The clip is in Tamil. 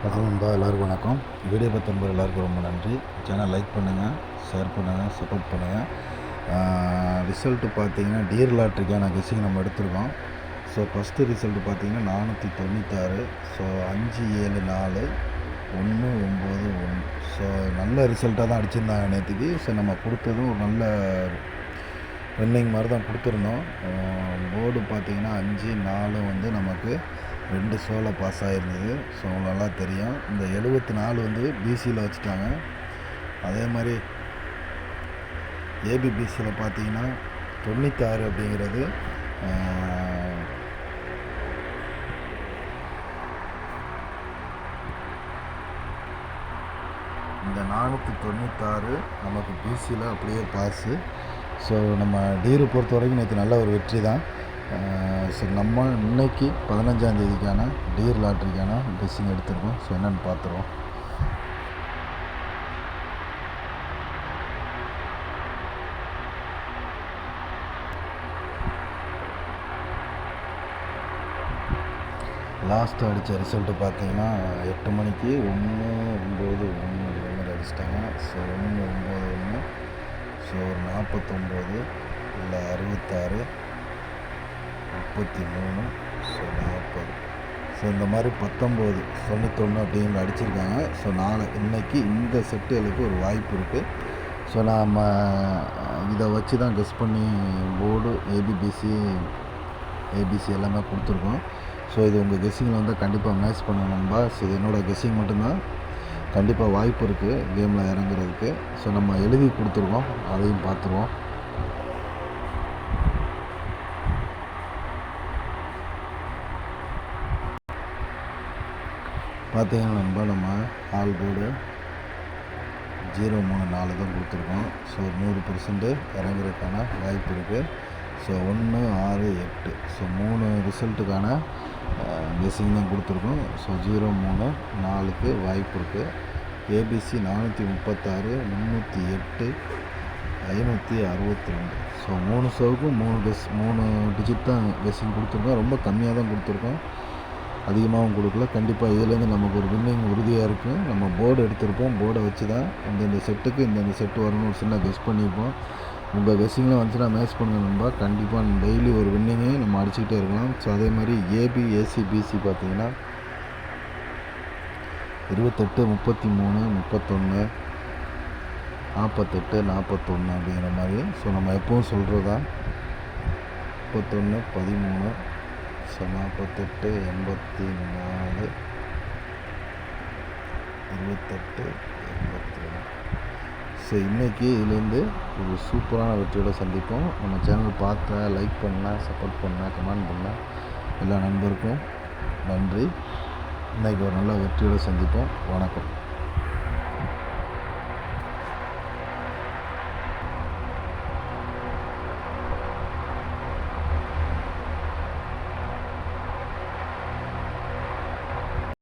ஹலோ நண்பா, எல்லாருக்கும் வணக்கம். வீடியோ பார்த்த எல்லாருக்கும் ரொம்ப நன்றி. சேனல் லைக் பண்ணுங்கள், ஷேர் பண்ணுங்கள், சப்போர்ட் பண்ணுங்கள். ரிசல்ட்டு பார்த்தீங்கன்னா டியர் லாட்ரிக்கான கெஸ்ஸிங் நம்ம எடுத்திருக்கோம். ஸோ ஃபஸ்ட்டு ரிசல்ட்டு பார்த்தீங்கன்னா 496. ஸோ 574 191. ஸோ நல்ல ரிசல்ட்டாக தான் அடிச்சிருந்தாங்க நேற்றுக்கு. ஸோ நம்ம கொடுத்ததும் ஒரு நல்ல வின்னிங் மாதிரி தான் கொடுத்துருந்தோம். போர்டு பார்த்திங்கன்னா 5 4 வந்து நமக்கு 2 ஷோவில் பாஸ் ஆகிருந்தது. ஸோ நல்லா தெரியும். இந்த 74 வந்து பிசியில் வச்சுட்டாங்க. அதே மாதிரி ஏபிபிசியில் பார்த்தீங்கன்னா 96 அப்படிங்கிறது இந்த 496 நமக்கு பிசியில் அப்படியே பாஸு. ஸோ நம்ம டீரை பொறுத்த வரைக்கும் நேற்று நல்ல ஒரு வெற்றி தான். ஸோ நம்ம இன்னைக்கு 15ஆம் தேதிக்கான டீர் லாட்ரிக்கான கெஸ்ஸிங் எடுத்துருக்கோம். ஸோ என்னென்னு பார்த்துருவோம். லாஸ்ட்டு அடித்த ரிசல்ட்டு பார்த்தீங்கன்னா 8 மணிக்கு 191 அடிச்சிட்டாங்க. ஸோ 191. ஸோ ஒரு 49 இல்லை 66 33. ஸோ 40. ஸோ இந்த மாதிரி 19 91 அப்படிங்கிற அடிச்சிருக்காங்க. ஸோ இன்றைக்கி இந்த செட்டுகளுக்கு ஒரு வாய்ப்பு இருக்குது. ஸோ நாம் இதை வச்சு தான் கெஸ் பண்ணி போர்டு ஏபிசி எல்லாமே கொடுத்துருக்கோம். ஸோ இது உங்கள் கெஸ்ஸிங்கில் வந்து கண்டிப்பாக மேட்ச் பண்ணணும்பா. ஸோ இது என்னோடய கெஸ்ஸிங் மட்டும்தான். கண்டிப்பாக வாய்ப்பு இருக்குது கேமில் இறங்குறதுக்கு. ஸோ நம்ம எழுதி கொடுத்துருக்கோம், அதையும் பார்த்துருவோம். பார்த்தீங்கன்னா நண்பா, நம்ம ஆல் போர்டு 034 தான் கொடுத்துருக்கோம். ஸோ 100% இறங்குறதுக்கான வாய்ப்பு இருக்குது. ஸோ 1 6 8. ஸோ 3 ரிசல்ட்டுக்கான கெஸ்ஸிங் தான் கொடுத்துருக்கோம். ஸோ 0 3 4க்கு வாய்ப்பு இருக்குது. ஏபிசி 436 308 562. ஸோ 3 ஷோவுக்கும் 3 டிஜிட் தான் கெஸ்ஸிங் கொடுத்துருக்கோம். ரொம்ப கம்மியாக தான் கொடுத்துருக்கோம், அதிகமாகவும் கொடுக்கல. கண்டிப்பாக இதுலேருந்து நமக்கு ஒரு வின்னிங் உறுதியாக இருக்குது. நம்ம போர்டு எடுத்திருப்போம். போர்டை வச்சு தான் இந்தந்த செட்டுக்கு இந்தந்த செட்டு வரணும்னு ஒரு சின்ன கெஸ் பண்ணியிருப்போம். உங்கள் கெஸ்ஸிங்கில் வந்துச்சுன்னா மேட்ச் பண்ணணும்பா. கண்டிப்பாக டெய்லி ஒரு வின்னிங்கே நம்ம அடிச்சுக்கிட்டே இருக்கலாம். ஸோ அதே மாதிரி ஏசிபிசி பார்த்தீங்கன்னா 28 33 31 48 41 அப்படிங்கிற மாதிரி. ஸோ நம்ம எப்பவும் சொல்கிறது தான் 31 13. ஸோ 48 84 28 82. ஸோ இன்றைக்கி இதுலேருந்து ஒரு சூப்பரான வெற்றியோடு சந்திப்போம். நம்ம சேனல் பார்த்த லைக் பண்ண, சப்போர்ட் பண்ண, கமெண்ட் பண்ண எல்லா நண்பருக்கும் நன்றி. இன்றைக்கி ஒரு நல்ல வெற்றியோடு சந்திப்போம். வணக்கம்.